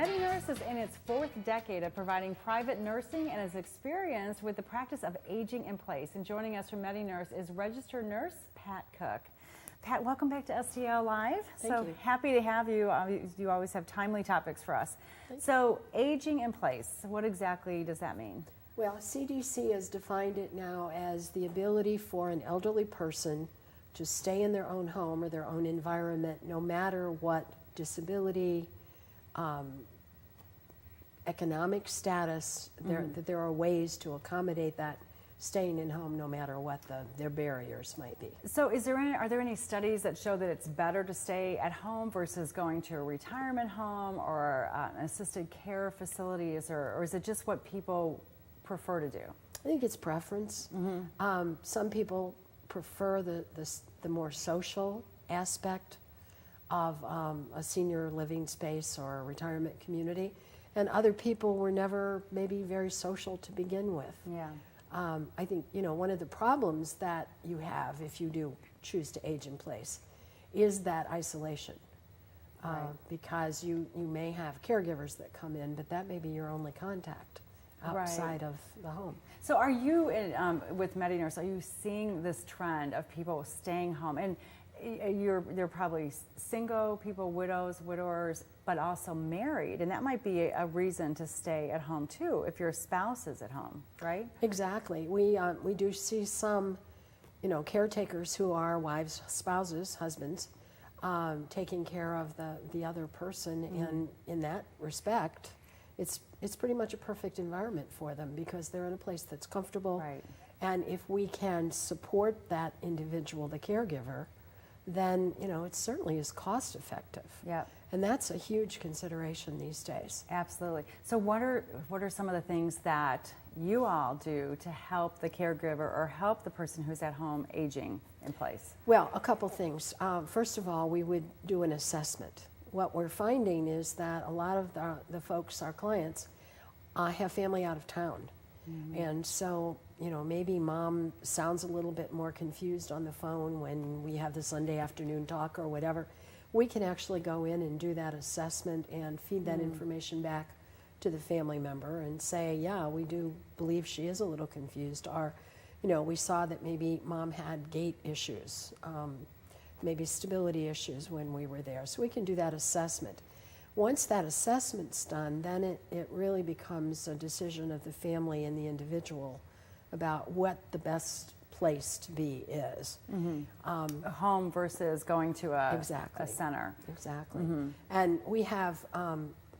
MediNurse is in its fourth decade of providing private nursing and is experienced with the practice of aging in place. And joining us from MediNurse is registered nurse Pat Cook. Pat, welcome back to STL Live. Thank you. Happy to have you. You always have timely topics for us. So aging in place, what exactly does that mean? Well, CDC has defined it now as the ability for an elderly person to stay in their own home or their own environment, no matter what disability, economic status, that there are ways to accommodate that staying in home no matter what their barriers might be. So are there any studies that show that it's better to stay at home versus going to a retirement home or an assisted care facilities, or is it just what people prefer to do? I think it's preference. Some people prefer the more social aspect of a senior living space or a retirement community, and other people were never maybe very social to begin with. Yeah. I think, one of the problems that you have if you do choose to age in place is that isolation. Right. Because you may have caregivers that come in, but that may be your only contact outside of the home. So are you, with MediNurse, are you seeing this trend of people staying home? And they're probably single people, widows, widowers, but also married, and that might be a reason to stay at home too if your spouse is at home, right? Exactly. We do see some, caretakers who are wives, spouses, husbands, taking care of the other person, and in that respect, it's pretty much a perfect environment for them because they're in a place that's comfortable. Right. And if we can support that individual, the caregiver, then it certainly is cost effective. Yeah. And that's a huge consideration these days. Absolutely. So what are some of the things that you all do to help the caregiver or help the person who's at home aging in place? Well, a couple things. First of all, we would do an assessment. What we're finding is that a lot of the folks, our clients, have family out of town. And so, maybe mom sounds a little bit more confused on the phone when we have the Sunday afternoon talk or whatever. We can actually go in and do that assessment and feed that information back to the family member and say, yeah, we do believe she is a little confused. Or, we saw that maybe mom had gait issues, maybe stability issues when we were there. So we can do that assessment. Once that assessment's done, then it really becomes a decision of the family and the individual about what the best place to be is. A home versus going to a center. Exactly. And we have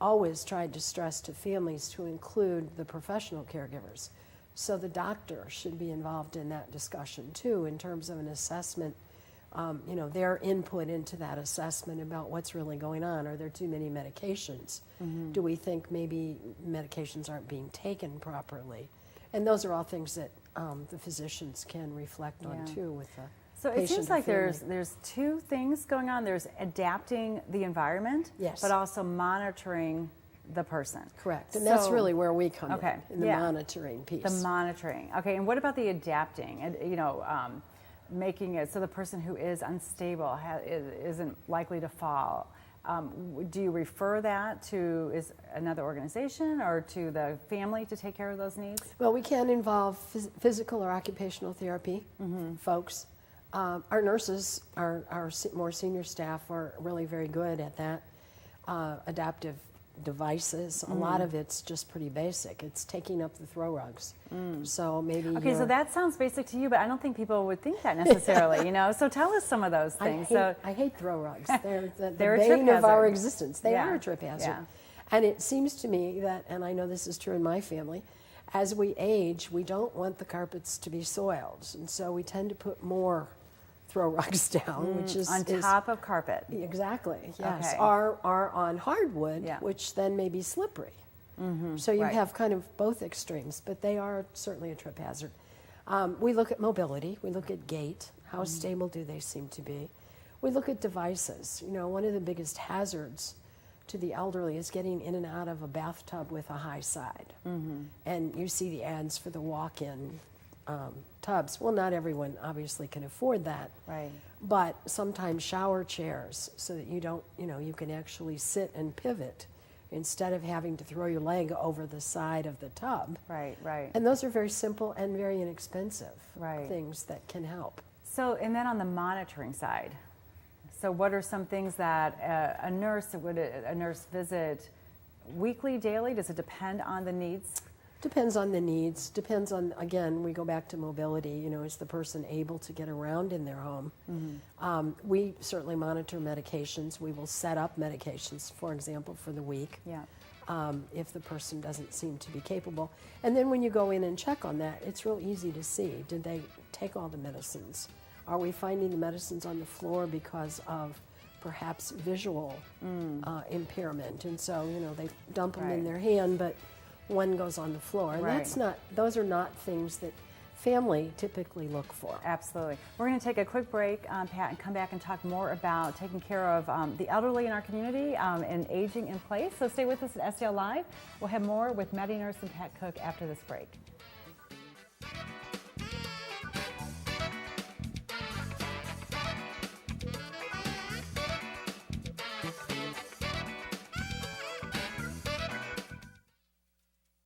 always tried to stress to families to include the professional caregivers. So the doctor should be involved in that discussion too in terms of an assessment. Their input into that assessment about what's really going on. Are there too many medications? Do we think maybe medications aren't being taken properly? And those are all things that the physicians can reflect on too with the So it seems like there's two things going on. There's adapting the environment, but also monitoring the person. Correct, and that's really where we come in the monitoring piece. The monitoring. Okay, and what about the adapting? And making it so the person who is unstable isn't likely to fall. Do you refer that to another organization or to the family to take care of those needs? Well, we can involve physical or occupational therapy folks. Our nurses, our more senior staff are really very good at that. Adaptive devices, a lot of it's just pretty basic. It's taking up the throw rugs. So maybe so that sounds basic to you, but I don't think people would think that necessarily, So tell us some of those things. I hate throw rugs. They're the they're bane of our existence. They are a trip hazard. Yeah. And it seems to me that, and I know this is true in my family, as we age, we don't want the carpets to be soiled. And so we tend to put more throw rugs down, which is on top of carpet. Exactly, yes. Okay. Are on hardwood, which then may be slippery. So you have kind of both extremes, but they are certainly a trip hazard. We look at mobility, we look at gait, how stable do they seem to be. We look at devices. One of the biggest hazards to the elderly is getting in and out of a bathtub with a high side. And you see the ads for the walk-in tubs. Well, not everyone obviously can afford that. Right. But sometimes shower chairs so that you don't, you can actually sit and pivot instead of having to throw your leg over the side of the tub. Right, right. And those are very simple and very inexpensive Right. things that can help. So, and then on the monitoring side, so what are some things that a nurse visit weekly, daily? Does it depend on the needs? Depends on the needs, depends on, again, we go back to mobility, you know, is the person able to get around in their home? We certainly monitor medications. We will set up medications, for example, for the week. Yeah. If the person doesn't seem to be capable. And then when you go in and check on that, it's real easy to see, did they take all the medicines? Are we finding the medicines on the floor because of perhaps visual impairment? And so, you know, they dump them in their hand, but one goes on the floor. And that's not, those are not things that family typically look for. Absolutely. We're going to take a quick break, Pat, and come back and talk more about taking care of the elderly in our community and aging in place. So stay with us at STL Live. We'll have more with MediNurse and Pat Cook after this break.